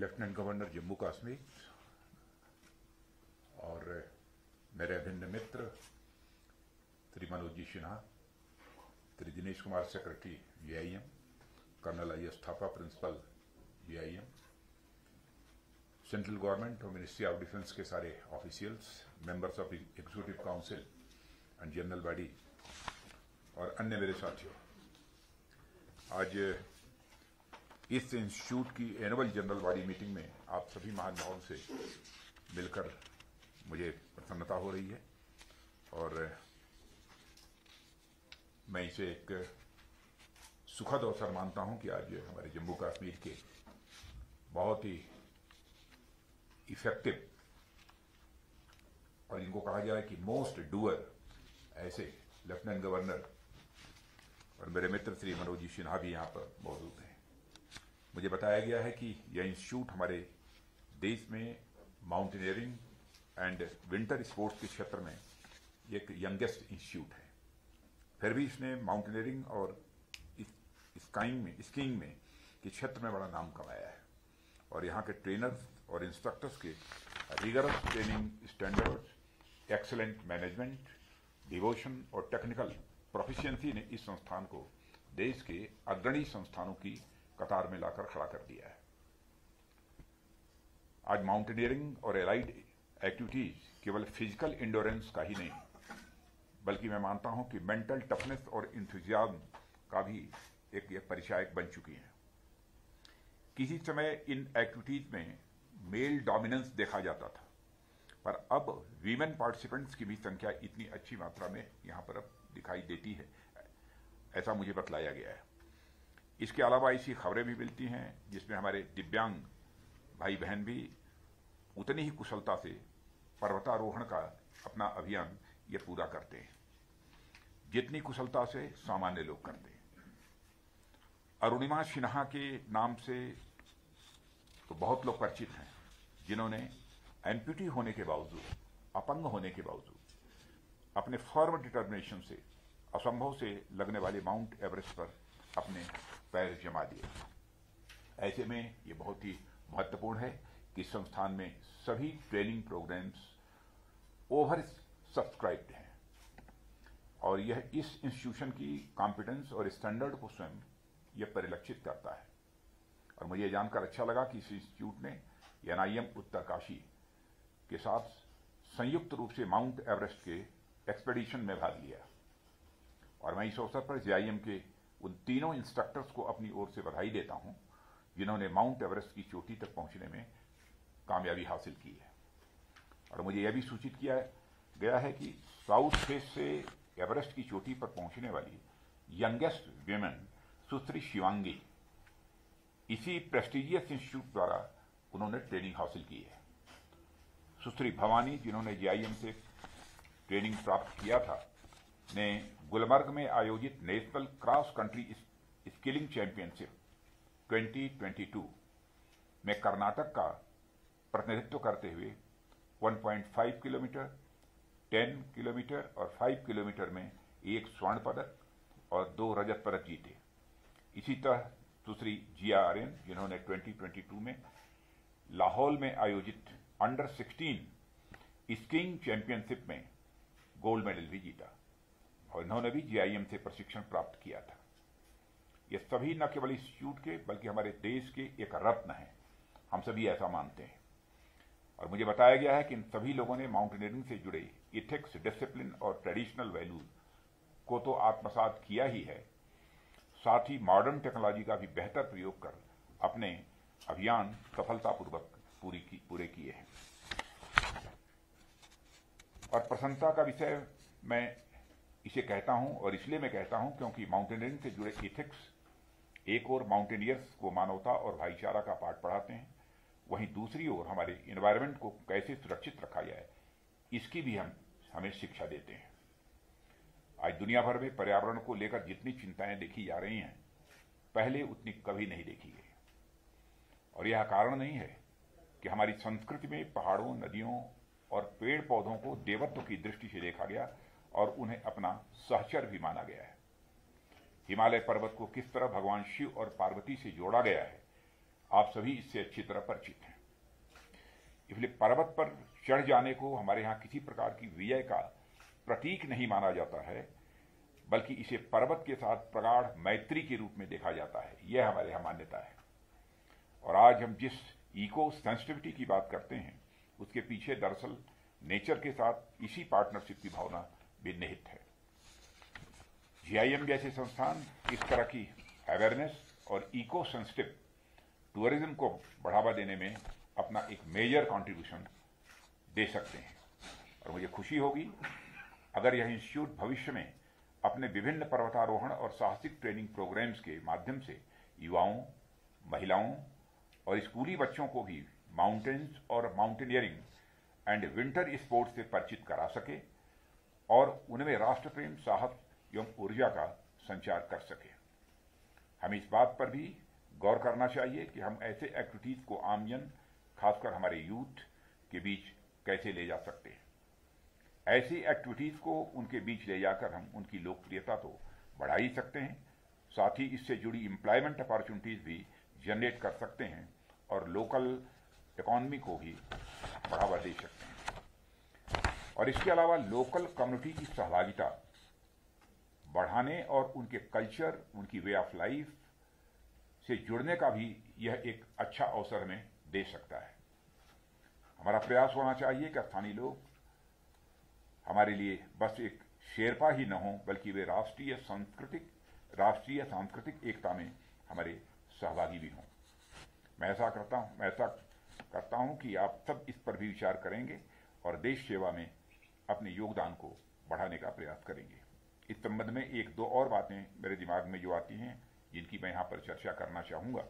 Lieutenant governor Jammu Kashmir और मेरे अभिन्न मित्र Shri Manoj ji Sinha, Shri Dinesh Kumar secretary VIM, colonel IS Thapa principal VIM, central government और मिनिस्ट्री ऑफ डिफेंस के सारे officials, members of executive council and general body और अन्य मेरे साथियों, आज इस इंस्टीट्यूट की एनुअल जनरल बॉडी मीटिंग में आप सभी महानुभावों से मिलकर मुझे प्रसन्नता हो रही है और मैं इसे एक सुखद अवसर मानता हूं कि आज हमारे जम्मू कश्मीर के बहुत ही इफेक्टिव और इनको कहा जाए कि मोस्ट डूअर ऐसे लेफ्टिनेंट गवर्नर और मेरे मित्र श्री मनोज जी सिन्हा भी यहाँ पर मौजूद हैं। मुझे बताया गया है कि यह इंस्टीट्यूट हमारे देश में माउंटेनियरिंग एंड विंटर स्पोर्ट्स के क्षेत्र में एक यंगेस्ट इंस्टीट्यूट है। फिर भी इसने माउंटेनियरिंग और स्कीइंग में के क्षेत्र में बड़ा नाम कमाया है और यहाँ के ट्रेनर्स और इंस्ट्रक्टर्स के rigorous training standards, excellent management, devotion और टेक्निकल प्रोफिशिएंसी ने इस संस्थान को देश के अग्रणी संस्थानों की कतार में लाकर खड़ा कर दिया है। आज माउंटेनियरिंग और एलाइड एक्टिविटीज केवल फिजिकल इंडोरेंस का ही नहीं, बल्कि मैं मानता हूं कि मेंटल टफनेस और इंथुजियाज्म का भी एक परिचायक बन चुकी है। किसी समय इन एक्टिविटीज में मेल डोमिनेंस देखा जाता था, पर अब वीमेन पार्टिसिपेंट्स की भी संख्या इतनी अच्छी मात्रा में यहां पर अब दिखाई देती है, ऐसा मुझे बतलाया गया है। इसके अलावा ऐसी खबरें भी मिलती हैं जिसमें हमारे दिव्यांग भाई बहन भी उतनी ही कुशलता से पर्वतारोहण का अपना अभियान ये पूरा करते हैं जितनी कुशलता से सामान्य लोग करते हैं। अरुणिमा सिन्हा के नाम से तो बहुत लोग परिचित हैं, जिन्होंने एम्प्यूटी होने के बावजूद, अपंग होने के बावजूद अपने फर्म डिटर्मिनेशन से असंभव से लगने वाले माउंट एवरेस्ट पर अपने पैर जमा दिए। ऐसे में ये बहुत ही महत्वपूर्ण है कि संस्थान में सभी ट्रेनिंग प्रोग्राम्स ओवर सब्सक्राइब्ड हैं और यह इस इंस्टीट्यूशन की कॉम्पिटेंस और स्टैंडर्ड को स्वयं यह परिलक्षित करता है। और मुझे जानकर अच्छा लगा कि इस इंस्टीट्यूट ने NIM उत्तरकाशी के साथ संयुक्त रूप से माउंट एवरेस्ट के एक्सपेडिशन में भाग लिया और मैं इस अवसर पर JIM के उन तीनों इंस्ट्रक्टर्स को अपनी ओर से बधाई देता हूं जिन्होंने माउंट एवरेस्ट की चोटी तक पहुंचने में कामयाबी हासिल की है। और मुझे यह भी सूचित किया गया है कि साउथ फेस से एवरेस्ट की चोटी पर पहुंचने वाली यंगेस्ट विमेन सुश्री शिवांगी इसी प्रेस्टिजियस इंस्टीट्यूट द्वारा उन्होंने ट्रेनिंग हासिल की है। सुश्री भवानी, जिन्होंने JIM से ट्रेनिंग प्राप्त किया था, ने गुलमर्ग में आयोजित national cross country skilling championship 2022 में कर्नाटक का प्रतिनिधित्व करते हुए 1.5 किलोमीटर, 10 किलोमीटर और 5 किलोमीटर में एक स्वर्ण पदक और 2 रजत पदक जीते। इसी तरह दूसरी जिया आर्यन, जिन्होंने 2022 में लाहौल में आयोजित अंडर 16 स्कीइंग चैंपियनशिप में गोल्ड मेडल भी जीता और इन्होंने भी JIM से प्रशिक्षण प्राप्त किया था। ये सभी न केवल इंस्टीट्यूट के बल्कि हमारे देश के एक रत्न हैं, हम सभी ऐसा मानते हैं। और मुझे बताया गया है कि इन सभी लोगों ने माउंटेनियरिंग से जुड़े इथिक्स, डिसिप्लिन और ट्रेडिशनल वैल्यूज को तो आत्मसात किया ही है, साथ ही मॉडर्न टेक्नोलॉजी का भी बेहतर प्रयोग कर अपने अभियान सफलतापूर्वक पूरे किए हैं। और प्रसन्नता का विषय मैं इसे कहता हूं और इसलिए मैं कहता हूं क्योंकि माउंटेनियरिंग से जुड़े इथिक्स एक ओर माउंटेनियर्स को मानवता और भाईचारा का पाठ पढ़ाते हैं, वहीं दूसरी ओर हमारे एनवायरनमेंट को कैसे सुरक्षित रखा जाए इसकी भी हमें शिक्षा देते हैं। आज दुनिया भर में पर्यावरण को लेकर जितनी चिंताएं देखी जा रही हैं, पहले उतनी कभी नहीं देखी गई। और यह कारण नहीं है कि हमारी संस्कृति में पहाड़ों, नदियों और पेड़ पौधों को देवत्व की दृष्टि से देखा गया और उन्हें अपना सहचर भी माना गया है। हिमालय पर्वत को किस तरह भगवान शिव और पार्वती से जोड़ा गया है, आप सभी इससे अच्छी तरह परिचित हैं। इसलिए पर्वत पर चढ़ जाने को हमारे यहाँ किसी प्रकार की विजय का प्रतीक नहीं माना जाता है, बल्कि इसे पर्वत के साथ प्रगाढ़ मैत्री के रूप में देखा जाता है। यह हमारे यहाँ मान्यता है। और आज हम जिस इको सेंसिटिविटी की बात करते हैं, उसके पीछे दरअसल नेचर के साथ इसी पार्टनरशिप की भावना भी निहित है। GIM जैसे संस्थान इस तरह की अवेयरनेस और इको सेंसिटिव टूरिज्म को बढ़ावा देने में अपना एक मेजर कंट्रीब्यूशन दे सकते हैं। और मुझे खुशी होगी अगर यह इंस्टीट्यूट भविष्य में अपने विभिन्न पर्वतारोहण और साहसिक ट्रेनिंग प्रोग्राम्स के माध्यम से युवाओं, महिलाओं और स्कूली बच्चों को भी माउंटेन्स और माउंटेनियरिंग एंड विंटर स्पोर्ट्स से परिचित करा सके और उनमें राष्ट्र प्रेम, साहस एवं ऊर्जा का संचार कर सके। हमें इस बात पर भी गौर करना चाहिए कि हम ऐसे एक्टिविटीज को आमजन, खासकर हमारे यूथ के बीच कैसे ले जा सकते हैं। ऐसी एक्टिविटीज को उनके बीच ले जाकर हम उनकी लोकप्रियता तो बढ़ा ही सकते हैं, साथ ही इससे जुड़ी एम्प्लॉयमेंट अपॉर्चुनिटीज भी जनरेट कर सकते हैं और लोकल इकोनॉमी को भी बढ़ावा दे सकते हैं। और इसके अलावा लोकल कम्युनिटी की सहभागिता बढ़ाने और उनके कल्चर, उनकी वे ऑफ लाइफ से जुड़ने का भी यह एक अच्छा अवसर हमें दे सकता है। हमारा प्रयास होना चाहिए कि स्थानीय लोग हमारे लिए बस एक शेरपा ही न हो, बल्कि वे राष्ट्रीय सांस्कृतिक एकता में हमारे सहभागी भी हों। मैं ऐसा करता हूं कि आप सब इस पर भी विचार करेंगे और देश सेवा में अपने योगदान को बढ़ाने का प्रयास करेंगे। इस संबंध में एक दो और बातें मेरे दिमाग में जो आती हैं, जिनकी मैं यहाँ पर चर्चा करना चाहूँगा।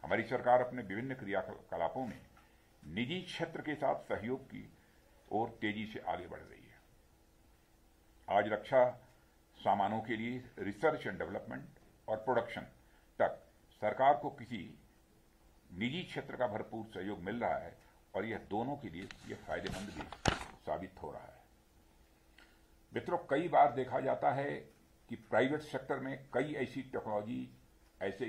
हमारी सरकार अपने विभिन्न क्रियाकलापों में निजी क्षेत्र के साथ सहयोग की ओर तेजी से आगे बढ़ रही है। आज रक्षा सामानों के लिए रिसर्च एंड डेवलपमेंट और प्रोडक्शन तक सरकार को किसी निजी क्षेत्र का भरपूर सहयोग मिल रहा है और यह दोनों के लिए यह फायदेमंद भी साबित हो रहा है। मित्रों, कई बार देखा जाता है कि प्राइवेट सेक्टर में कई ऐसी टेक्नोलॉजी, ऐसे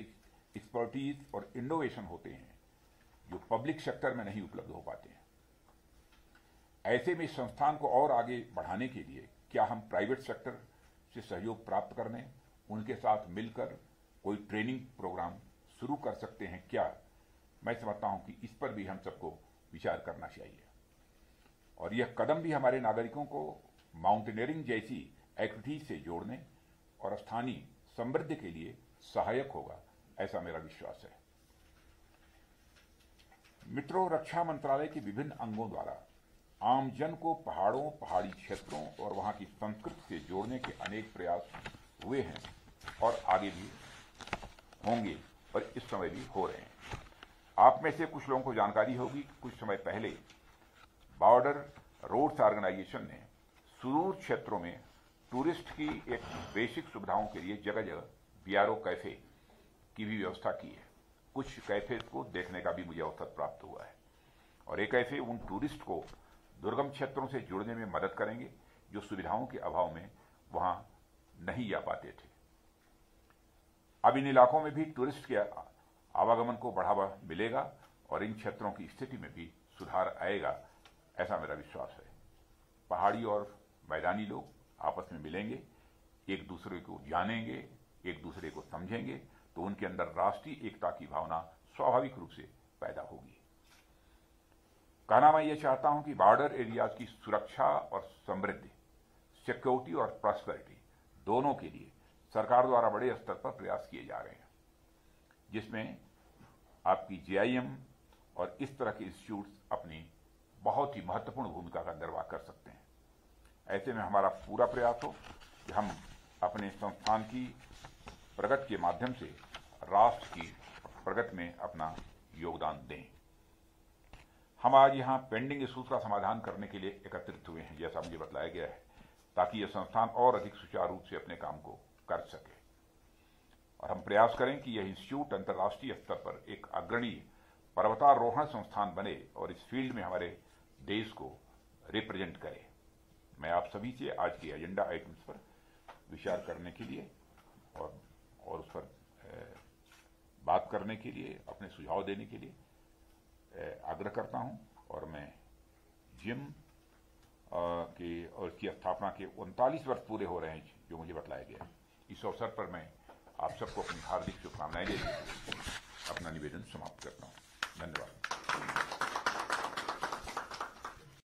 एक्सपर्टीज और इनोवेशन होते हैं जो पब्लिक सेक्टर में नहीं उपलब्ध हो पाते हैं। ऐसे में संस्थान को और आगे बढ़ाने के लिए क्या हम प्राइवेट सेक्टर से सहयोग प्राप्त करने, उनके साथ मिलकर कोई ट्रेनिंग प्रोग्राम शुरू कर सकते हैं क्या? मैं समझता हूं कि इस पर भी हम सबको विचार करना चाहिए और यह कदम भी हमारे नागरिकों को माउंटेनियरिंग जैसी एक्टिविटीज से जोड़ने और स्थानीय समृद्धि के लिए सहायक होगा, ऐसा मेरा विश्वास है। मित्रों, रक्षा मंत्रालय के विभिन्न अंगों द्वारा आमजन को पहाड़ों, पहाड़ी क्षेत्रों और वहां की संस्कृति से जोड़ने के अनेक प्रयास हुए हैं और आगे भी होंगे और इस समय भी हो रहे हैं। आप में से कुछ लोगों को जानकारी होगी, कुछ समय पहले बॉर्डर रोड्स ऑर्गेनाइजेशन ने सुदूर क्षेत्रों में टूरिस्ट की एक बेसिक सुविधाओं के लिए जगह जगह BRO कैफे की भी व्यवस्था की है। कुछ कैफे को देखने का भी मुझे अवसर प्राप्त हुआ है और ये कैफे उन टूरिस्ट को दुर्गम क्षेत्रों से जुड़ने में मदद करेंगे जो सुविधाओं के अभाव में वहां नहीं जा पाते थे। अब इन इलाकों में भी टूरिस्ट के आवागमन को बढ़ावा मिलेगा और इन क्षेत्रों की स्थिति में भी सुधार आएगा, ऐसा मेरा विश्वास है। पहाड़ी और मैदानी लोग आपस में मिलेंगे, एक दूसरे को जानेंगे, एक दूसरे को समझेंगे, तो उनके अंदर राष्ट्रीय एकता की भावना स्वाभाविक रूप से पैदा होगी। कहना मैं ये चाहता हूं कि बॉर्डर एरियाज की सुरक्षा और समृद्धि, सिक्योरिटी और प्रॉस्पेरिटी दोनों के लिए सरकार द्वारा बड़े स्तर पर प्रयास किए जा रहे हैं, जिसमें आपकी GIM और इस तरह के इंस्टीट्यूट्स अपनी बहुत ही महत्वपूर्ण भूमिका का निर्वाह कर सकते हैं। ऐसे में हमारा पूरा प्रयास हो कि हम अपने संस्थान की प्रगति के माध्यम से राष्ट्र की प्रगति में अपना योगदान दें। हम आज यहाँ पेंडिंग इश्यूज का समाधान करने के लिए एकत्रित हुए हैं, जैसा मुझे बताया गया है, ताकि यह संस्थान और अधिक सुचारू रूप से अपने काम को कर सके और हम प्रयास करें कि यह इंस्टीट्यूट अंतर्राष्ट्रीय स्तर पर एक अग्रणी पर्वतारोहण संस्थान बने और इस फील्ड में हमारे देश को रिप्रेजेंट करे। मैं आप सभी से आज के एजेंडा आइटम्स पर विचार करने के लिए और उस पर बात करने के लिए, अपने सुझाव देने के लिए आग्रह करता हूं। और मैं जिम की स्थापना के 39 वर्ष पूरे हो रहे हैं जो मुझे बतलाया गया है। इस अवसर पर मैं आप सबको अपनी हार्दिक शुभकामनाएं देते हुए अपना निवेदन समाप्त करता हूं। धन्यवाद।